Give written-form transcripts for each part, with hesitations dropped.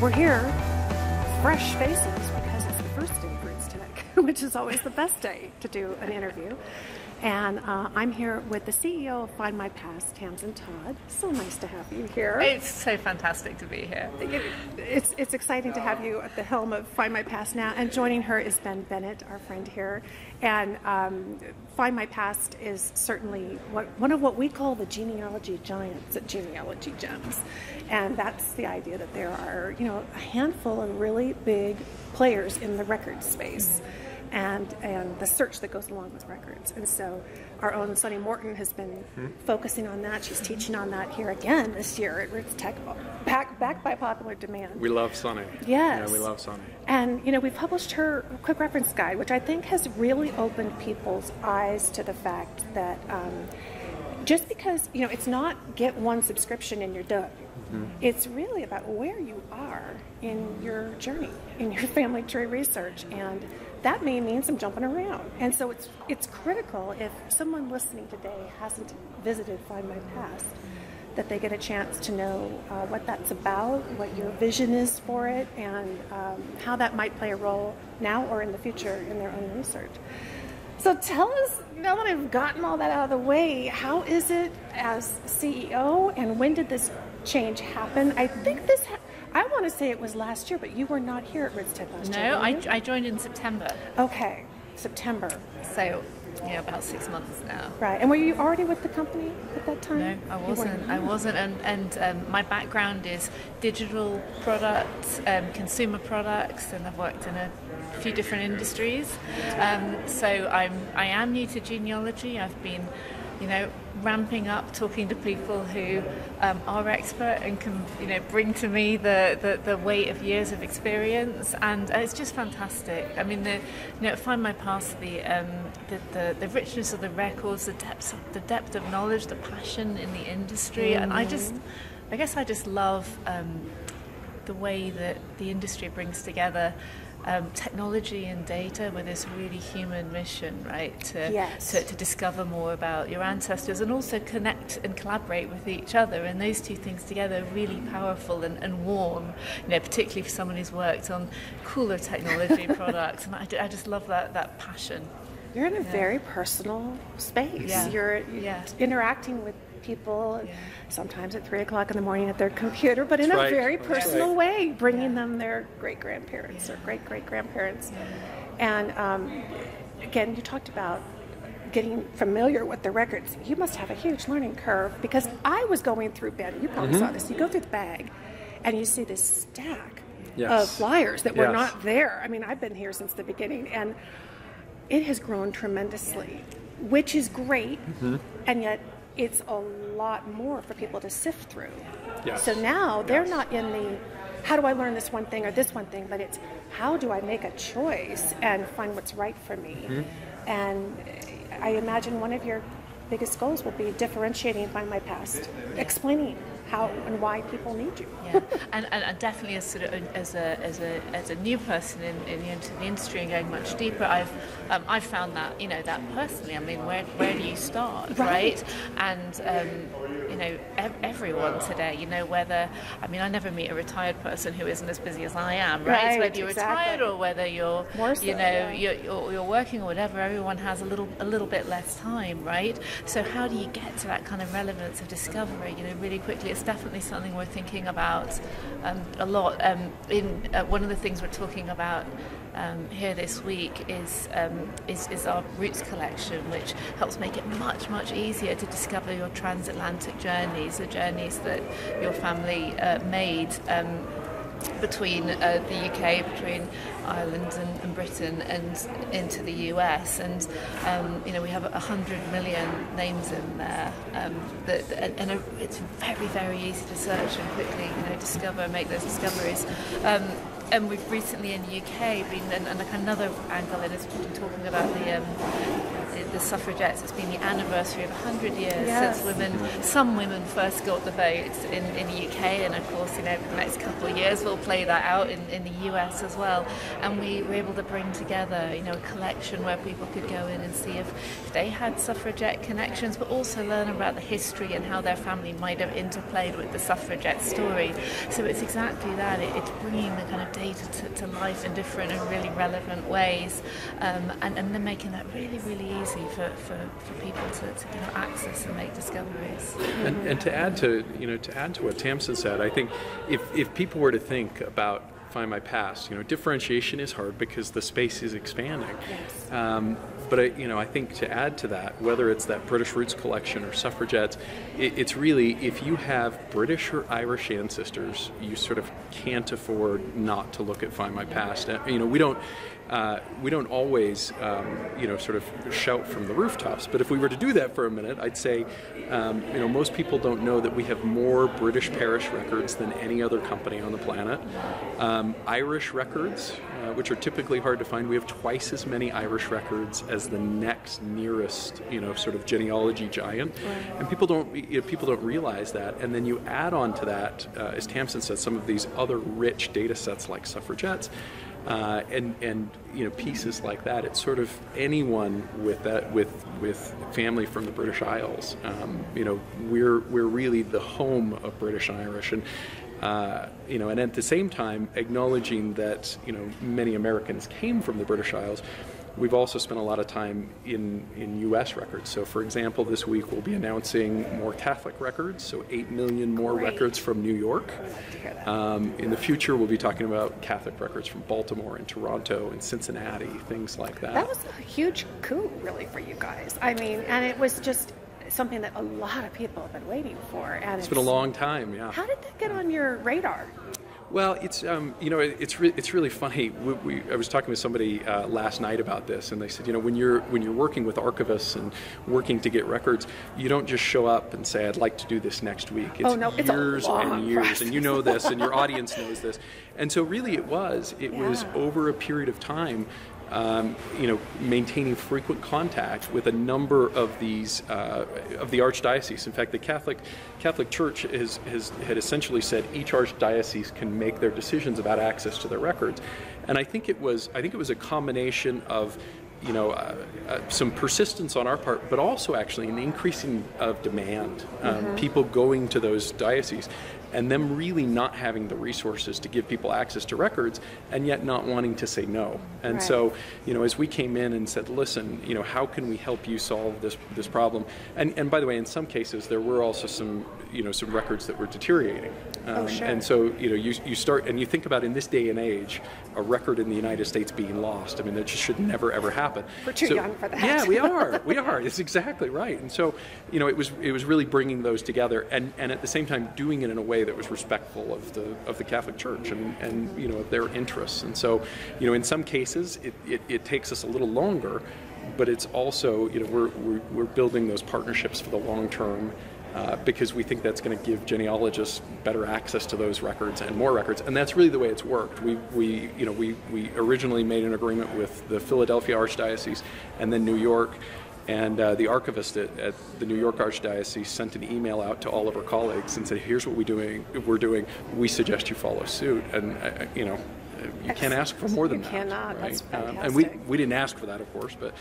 we're here, fresh faces, because it's the first day of Roots Tech, which is always the best day to do an interview. And I'm here with the CEO of Find My Past, Tamsin Todd. So nice to have you here. It's so fantastic to be here. It's exciting to have you at the helm of Find My Past now. And joining her is Bennett, our friend here. And Find My Past is certainly one of what we call the genealogy giants at Genealogy Gems. And that's the idea that there are, a handful of really big players in the record space. And the search that goes along with records. And so our own Sunny Morton has been focusing on that. She's teaching on that here again this year at Roots Tech, back by popular demand. We love Sunny. Yes. Yeah, we love Sunny. And, we published her quick reference guide, which I think has really opened people's eyes to the fact that just because, it's not get one subscription and you're done. It's really about where you are in your journey, in your family tree research, and that may mean some jumping around. And so it's critical, if someone listening today hasn't visited Find My Past, that they get a chance to know what that's about, what your vision is for it, and how that might play a role now or in the future in their own research. So tell us, now that I've gotten all that out of the way, how is it as CEO, and when did this change happen? I think I want to say it was last year, but you were not here at Roots Tech last year. No, I joined in September. Okay, September. So, about 6 months now. Right, and were you already with the company at that time? No, I wasn't. And my background is digital products, consumer products, and I've worked in a few different industries. So I am new to genealogy. I've been ramping up, talking to people who are expert and can, bring to me the weight of years of experience, and it's just fantastic. I mean, Find My Past, the richness of the records, the depth of knowledge, the passion in the industry, and I guess I just love the way that the industry brings together technology and data with this really human mission, right? To discover more about your ancestors and also connect and collaborate with each other. And those two things together are really powerful and warm, particularly for someone who's worked on cooler technology products. And I just love that passion. You're in a very personal space. Yeah. You're interacting with people, sometimes at 3 o'clock in the morning at their computer, but in a very personal way, bringing them their great-grandparents or great-great-grandparents. And again, you talked about getting familiar with the records. You must have a huge learning curve, because I was going through Bennett. You probably saw this. You go through the bag, and you see this stack of flyers that were not there. I mean, I've been here since the beginning, and it has grown tremendously, which is great, and yet it's a lot more for people to sift through. So now they're not in the, how do I learn this one thing or this one thing, but it's, how do I make a choice and find what's right for me? And I imagine one of your biggest goals will be differentiating Find My Past, explaining how and why people need you. And definitely as sort of as a new person into the industry and going much deeper, I've found that that personally. I mean, where do you start, right? And everyone today, whether, I mean, I never meet a retired person who isn't as busy as I am, right? So whether you're retired or whether you're you're working or whatever, everyone has a little bit less time, right? So how do you get to that kind of relevance of discovery, really quickly? It's definitely something we're thinking about a lot. One of the things we're talking about here this week is our Roots collection, which helps make it much easier to discover your transatlantic journeys, the journeys that your family made between the UK, between Ireland and Britain, and into the US. And we have 100 million names in there, it's very easy to search and quickly discover, make those discoveries. and we've recently in the UK been, and like another angle in is talking about the suffragettes. It's been the anniversary of 100 years since some women first got the vote in the UK, and of course, the next couple of years we'll play that out in the US as well. And we were able to bring together, a collection where people could go in and see if they had suffragette connections, but also learn about the history and how their family might have interplayed with the suffragette story. So it's exactly that. It's bringing the kind of data to life in different and really relevant ways, and then making that really, really easy for people to access and make discoveries. And to add to what Tamsin said, I think if people were to think about Find My Past, differentiation is hard because the space is expanding. Yes. But I think to add to that, whether it's that British Roots collection or suffragettes, it's really, if you have British or Irish ancestors, you sort of can't afford not to look at Find My Past. We don't always, sort of shout from the rooftops. But if we were to do that for a minute, I'd say, most people don't know that we have more British parish records than any other company on the planet. Irish records, which are typically hard to find, we have twice as many Irish records as the next nearest, sort of genealogy giant. Right. And people don't realize that. And then you add on to that, as Tamsin said, some of these other rich data sets like suffragettes. And pieces like that. It's sort of anyone with family from the British Isles. We're really the home of British and Irish, and and at the same time acknowledging that many Americans came from the British Isles. We've also spent a lot of time in U.S. records. So, for example, this week we'll be announcing more Catholic records, so 8 million more records from New York. I would love to hear that. In the future, we'll be talking about Catholic records from Baltimore and Toronto and Cincinnati, things like that. That was a huge coup, really, for you guys. I mean, and it was just something that a lot of people have been waiting for. And it's been a long time, yeah. How did that get on your radar? Well, it's it's really funny. I was talking with somebody last night about this, and they said, when you're working with archivists and working to get records, you don't just show up and say, I'd like to do this next week. It's years and years, process. And you know this, and your audience knows this. And so really it was over a period of time. Maintaining frequent contact with a number of these of the archdiocese. In fact, the Catholic Church had essentially said each archdiocese can make their decisions about access to their records, and I think it was a combination of some persistence on our part, but also actually an increasing of demand. People going to those dioceses. And them really not having the resources to give people access to records, and yet not wanting to say no. And so, as we came in and said, listen, how can we help you solve this problem? And by the way, in some cases, there were also some records that were deteriorating. Sure. And so, you start and you think about, in this day and age, a record in the United States being lost. I mean, that just should never ever happen. We're too young for that. Yeah, we are. It's exactly right. And so, it was really bringing those together, and at the same time doing it in a way that was respectful of the Catholic Church and of their interests. And so, in some cases it takes us a little longer, but it's also we're building those partnerships for the long term. Because we think that's going to give genealogists better access to those records and more records, and that's really the way it's worked. We originally made an agreement with the Philadelphia Archdiocese and then New York, and the archivist at the New York Archdiocese sent an email out to all of our colleagues and said, "Here's what we're doing. We suggest you follow suit." And you can't ask for more than that. You cannot. Right? That's fantastic. And we didn't ask for that, of course, but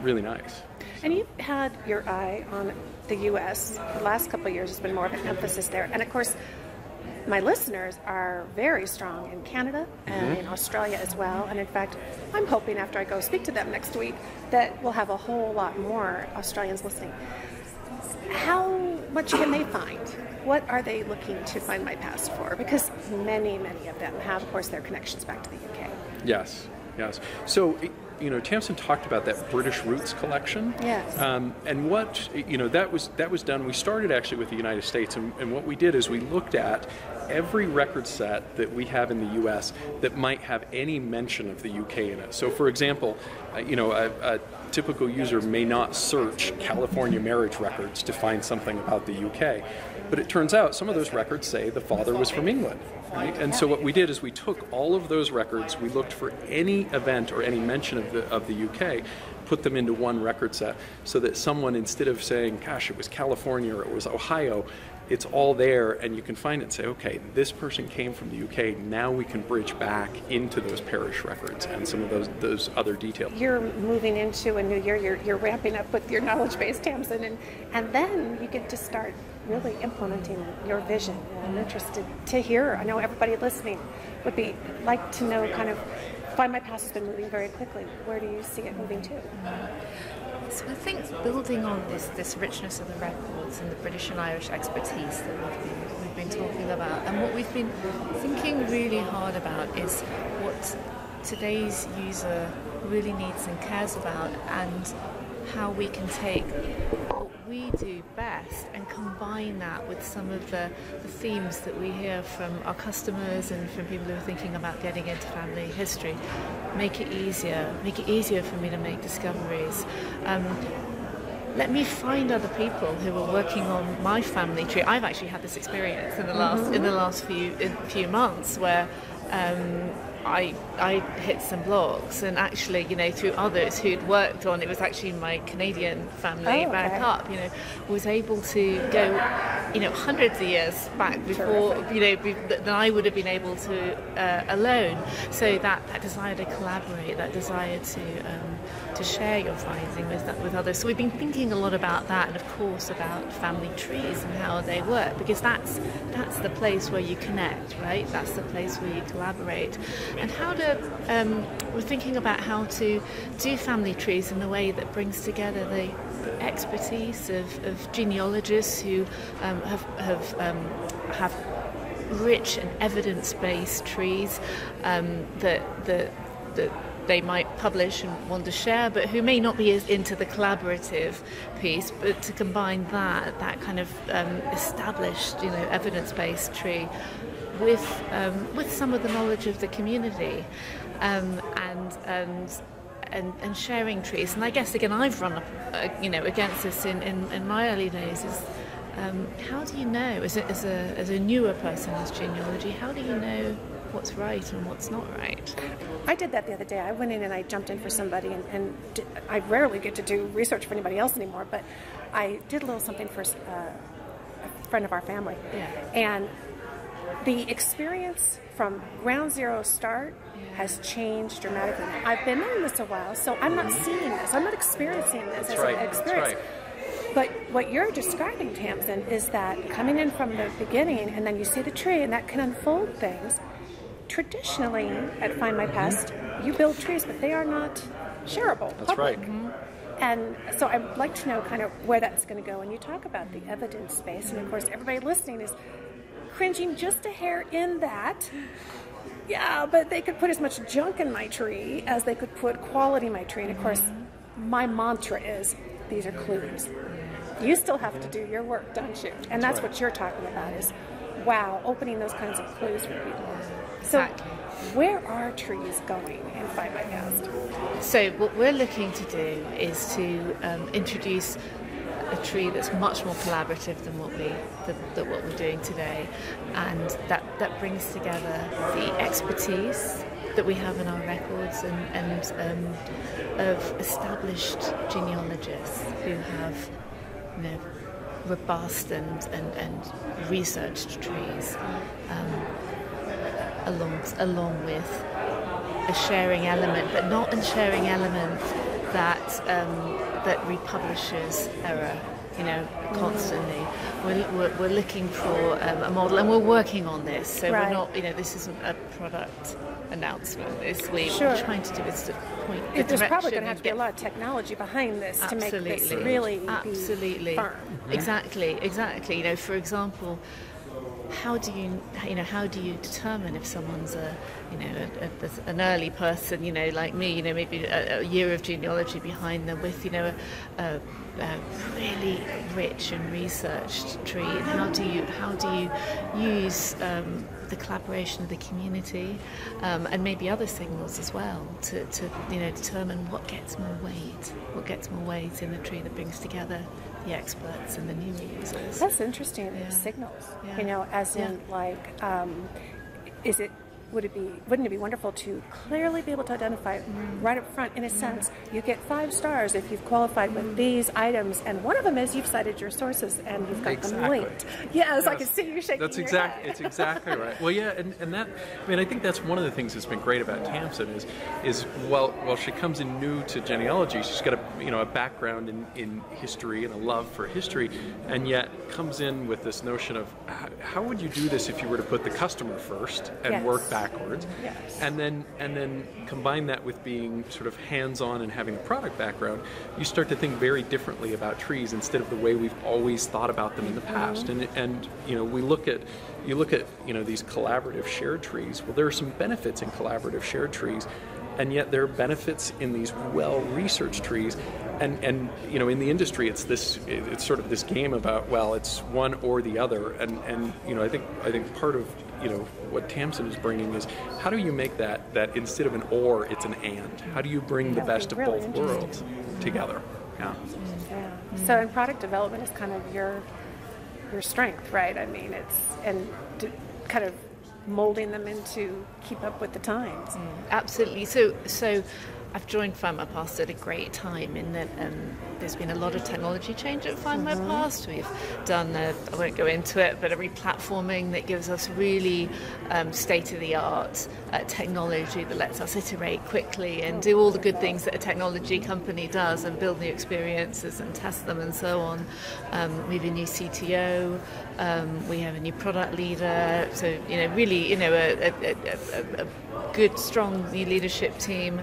really nice. And you've had your eye on the U.S. The last couple of years has been more of an emphasis there. And of course, my listeners are very strong in Canada and in Australia as well. And in fact, I'm hoping after I go speak to them next week that we'll have a whole lot more Australians listening. How much can they find? What are they looking to Find My Past for? Because many, many of them have, of course, their connections back to the UK. Yes. So, Tamsin talked about that British Roots collection. Yes. And what, that was done, we started actually with the United States, and what we did is we looked at every record set that we have in the U.S. that might have any mention of the U.K. in it. So, for example, a typical user may not search California marriage records to find something about the UK, but it turns out some of those records say the father was from England. Right? And so what we did is we took all of those records, we looked for any event or any mention of the UK, put them into one record set, so that someone, instead of saying, gosh, it was California or it was Ohio, it's all there, and you can find it and say, okay, this person came from the UK. Now we can bridge back into those parish records and some of those other details. You're moving into a new year. You're ramping up with your knowledge base, Tamsin, and then you get to start really implementing your vision. I'm interested to hear. I know everybody listening would be like to know kind of. Find My Past has been moving very quickly. Where do you see it moving to? So I think building on this richness of the records and the British and Irish expertise that we've been talking about, and what we've been thinking really hard about is what today's user really needs and cares about, and how we can take what we do best and combine that with some of the themes that we hear from our customers and from people who are thinking about getting into family history. Make it easier for me to make discoveries. Let me find other people who are working on my family tree. I've actually had this experience in the last few months where I hit some blogs, and actually, through others who'd worked on, it was actually my Canadian family back up, was able to go, hundreds of years back before, than I would have been able to alone. So that desire to collaborate, that desire to share your finding with others. So we've been thinking a lot about that, and of course about family trees and how they work, because that's the place where you connect, right? That's the place where you collaborate. And we're thinking about how to do family trees in a way that brings together the expertise of genealogists who have rich and evidence-based trees that they might publish and want to share, but who may not be as into the collaborative piece, but to combine that kind of established, evidence-based tree with some of the knowledge of the community, and sharing trees. And I guess again, I've run up, against this in my early days. Is how do you know, as a newer person as genealogy, how do you know what's right and what's not right? I did that the other day. I went in and I jumped in for somebody, and I rarely get to do research for anybody else anymore, but I did a little something for a friend of our family. Yeah. And the experience from ground zero start has changed dramatically. I've been in this a while, so I'm not seeing this. I'm not experiencing this as an experience. But what you're describing, Tamsin, is that coming in from the beginning, and then you see the tree, and that can unfold things. Traditionally, at Find My Past, you build trees, but they are not shareable. That's public. right. And so I'd like to know kind of where that's going to go. And you talk about the evidence space, and of course, everybody listening is cringing just a hair in that. Yeah, but they could put as much junk in my tree as they could put quality in my tree. And of course, my mantra is, these are clues. You still have to do your work, don't you? And that's what you're talking about is, wow, opening those kinds of clues for people. So where are trees going in Find My Past? So what we're looking to do is to introduce a tree that's much more collaborative than what we're doing today, and that brings together the expertise that we have in our records and of established genealogists who have robust and researched trees, along with a sharing element, but not a sharing element that republishes error, constantly. We're looking for a model, and we're working on this. So we're not, this isn't a product announcement. We're trying to do is to point the There's direction. probably going to have to be a lot of technology behind this to make this really be firm. Exactly. For example, how do you determine if someone's an early person, like me, maybe a year of genealogy behind them with, a really rich and researched tree, and how do you use the collaboration of the community and maybe other signals as well to determine what gets more weight in the tree that brings together the experts and the new users. That's interesting. Signals, as in wouldn't it be wonderful to clearly be able to identify right up front, in a sense, you get 5 stars if you've qualified with these items, and one of them is you've cited your sources and you've got them linked. Yes, I can see you shaking your head. It's exactly right. Well, yeah, and that, I think that's one of the things that's been great about Tamsin is while she comes in new to genealogy, she's got a background in history and a love for history, and yet comes in with this notion of how would you do this if you were to put the customer first and work backwards, and then combine that with being sort of hands-on and having a product background. You start to think very differently about trees instead of the way we've always thought about them in the past. And we look at these collaborative shared trees. Well, there are some benefits in collaborative shared trees, and yet there are benefits in these well-researched trees. And in the industry, it's sort of this game about, well, it's one or the other. And I think part of what Tamsin is bringing is, how do you make that instead of an or, it's an and? How do you bring the best of both worlds together? Yeah. So, in product development is kind of your strength, right? I mean, kind of molding them into keep up with the times. Absolutely. So I've joined Find My Past at a great time in that there's been a lot of technology change at Find My Past. We've done, I won't go into it, but a replatforming that gives us really state-of-the-art technology that lets us iterate quickly and do all the good things that a technology company does and build new experiences and test them and so on. We have a new CTO, we have a new product leader, so really a good, strong new leadership team,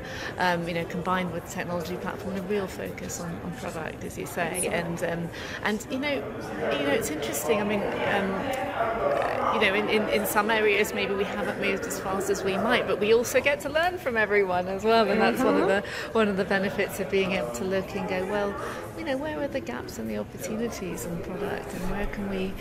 combined with the technology platform, a real focus on product, as you say, and it's interesting. I mean, in some areas maybe we haven't moved as fast as we might, but we also get to learn from everyone as well, and that's one of the benefits of being able to look and go, well, where are the gaps and the opportunities in product, and where can we,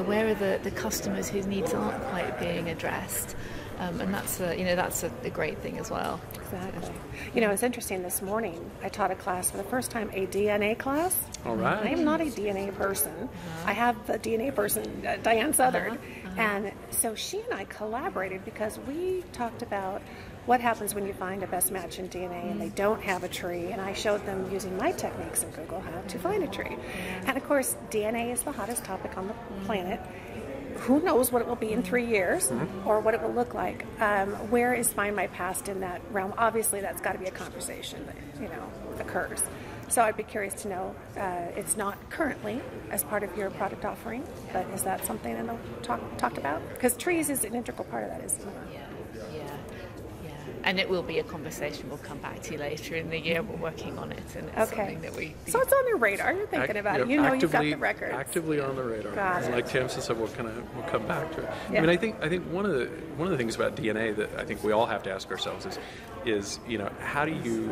where are the customers whose needs aren't quite being addressed. And that's a great thing as well. Exactly. It's interesting. This morning I taught a class for the first time, a DNA class. All right. I am not a DNA person. I have the DNA person, Diane Southard, and so she and I collaborated because we talked about what happens when you find a best match in DNA and they don't have a tree, and I showed them using my techniques in Google how to find a tree. And of course, DNA is the hottest topic on the planet. Who knows what it will be in 3 years or what it will look like. Where is Find My Past in that realm? Obviously, that's got to be a conversation that occurs. So I'd be curious to know, it's not currently as part of your product offering, but is that something that talked about? Because trees is an integral part of that, isn't it? Yeah. And it will be a conversation we'll come back to later in the year. We're working on it, and it's something that we... So it's on your radar. You're thinking about it. You've got the records. Actively on the radar. And like Tamsin said, we'll come back to it. Yeah. I mean, I think one of the things about DNA that I think we all have to ask ourselves is how do you...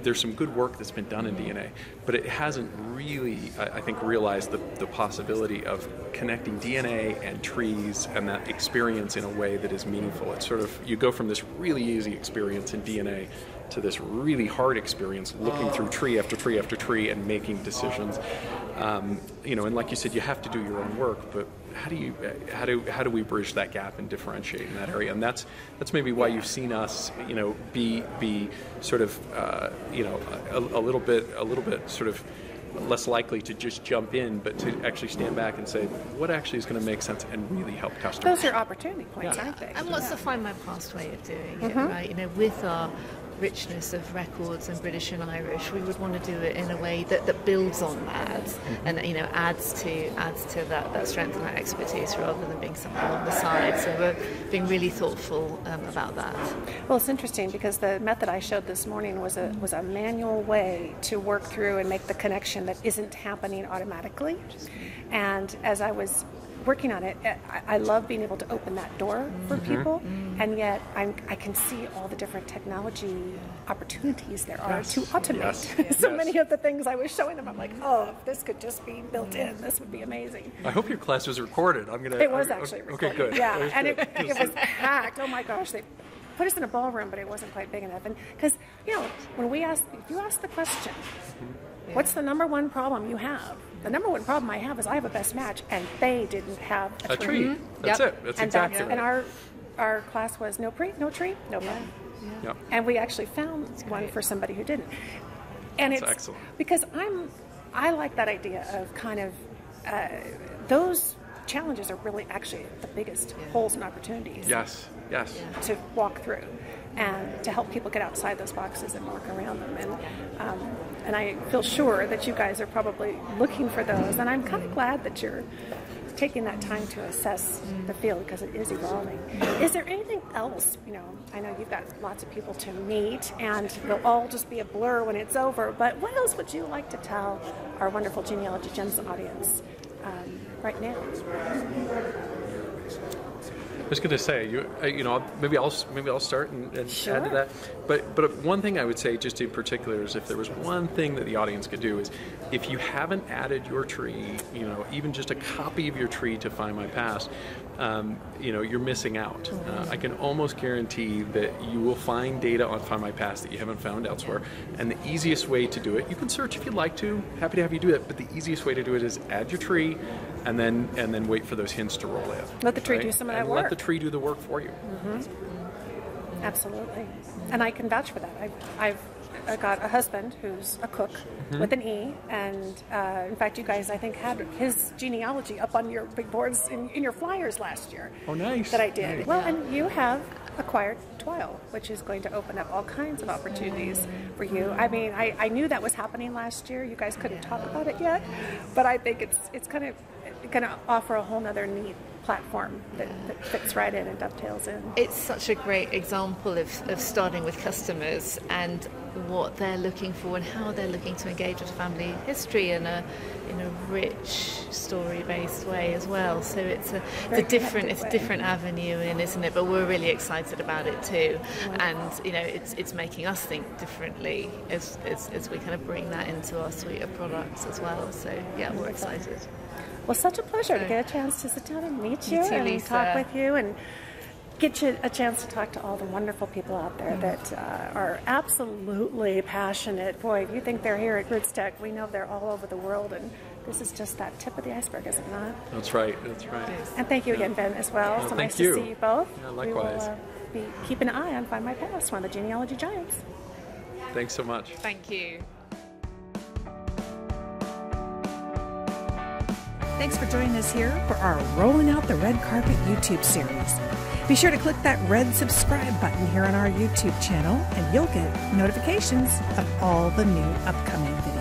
there's some good work that's been done in DNA, but it hasn't really, I think, realized the possibility of connecting DNA and trees and that experience in a way that is meaningful. It's sort of, you go from this really easy experience in DNA to this really hard experience looking through tree after tree after tree and making decisions. And like you said, you have to do your own work, but how do we bridge that gap and differentiate in that area? And that's maybe why you've seen us, be sort of, a little bit sort of less likely to just jump in, but to actually stand back and say, what actually is going to make sense and really help customers? Those are opportunity points, aren't they? And what's the Find My Past way of doing it, right? With our richness of records and British and Irish, we would want to do it in a way that builds on that and adds to that strength and that expertise rather than being something on the side. So we're being really thoughtful about that. Well, it's interesting because the method I showed this morning was a manual way to work through and make the connection that isn't happening automatically. And as I was working on it, I love being able to open that door for people, and yet I can see all the different technology opportunities there are to automate so many of the things I was showing them. I'm like, oh, if this could just be built in, this would be amazing. I hope your class was recorded. It was actually recorded. Okay, good. Yeah, and it was packed. Oh my gosh, they put us in a ballroom, but it wasn't quite big enough. And because when if you ask the question, what's the number one problem you have? The number one problem I have is I have a best match, and they didn't have a tree. That's it. That's exactly right. And our class was no tree, no problem. Yep. And we actually found one for somebody who didn't. And it's excellent because I like that idea of kind of those challenges are really actually the biggest holes and opportunities. Yes. To walk through and to help people get outside those boxes and work around them. And I feel sure that you guys are probably looking for those. And I'm kind of glad that you're taking that time to assess the field because it is evolving. Is there anything else? I know you've got lots of people to meet, and they'll all just be a blur when it's over. But what else would you like to tell our wonderful Genealogy Gems audience right now? I was going to say, maybe I'll start and add to that. But one thing I would say, just in particular, is if there was one thing that the audience could do is, if you haven't added your tree, even just a copy of your tree to Find My Past, you're missing out. I can almost guarantee that you will find data on Find My Past that you haven't found elsewhere. And the easiest way to do it, you can search if you'd like to. Happy to have you do that. But the easiest way to do it is add your tree, and then wait for those hints to roll in. Let the tree do some of that work. Let the tree do the work for you. Absolutely. And I can vouch for that. I've got a husband who's a Cooke with an E, and in fact, you guys, I think, had his genealogy up on your big boards in your flyers last year. Oh, nice. That I did. Nice. Well, and you have acquired Twile, which is going to open up all kinds of opportunities for you. I mean, I knew that was happening last year. You guys couldn't talk about it yet, but I think it's kind of going to offer a whole other neat platform that fits right in and dovetails in. It's such a great example of starting with customers and what they're looking for and how they're looking to engage with family history in a rich story-based way as well. So it's a different avenue in, isn't it? But we're really excited about it too, and it's making us think differently as we kind of bring that into our suite of products as well. So yeah, we're excited. Well, such a pleasure to get a chance to sit down and meet you and talk with you and get you a chance to talk to all the wonderful people out there that are absolutely passionate. Boy, if you think they're here at Rootstock, we know they're all over the world, and this is just that tip of the iceberg, is it not? That's right. And thank you again, Ben, as well. So nice to see you both. Yeah, likewise. We will be keeping an eye on Find My Past, one of the genealogy giants. Thanks so much. Thank you. Thanks for joining us here for our Rolling Out the Red Carpet YouTube series. Be sure to click that red subscribe button here on our YouTube channel, and you'll get notifications of all the new upcoming videos.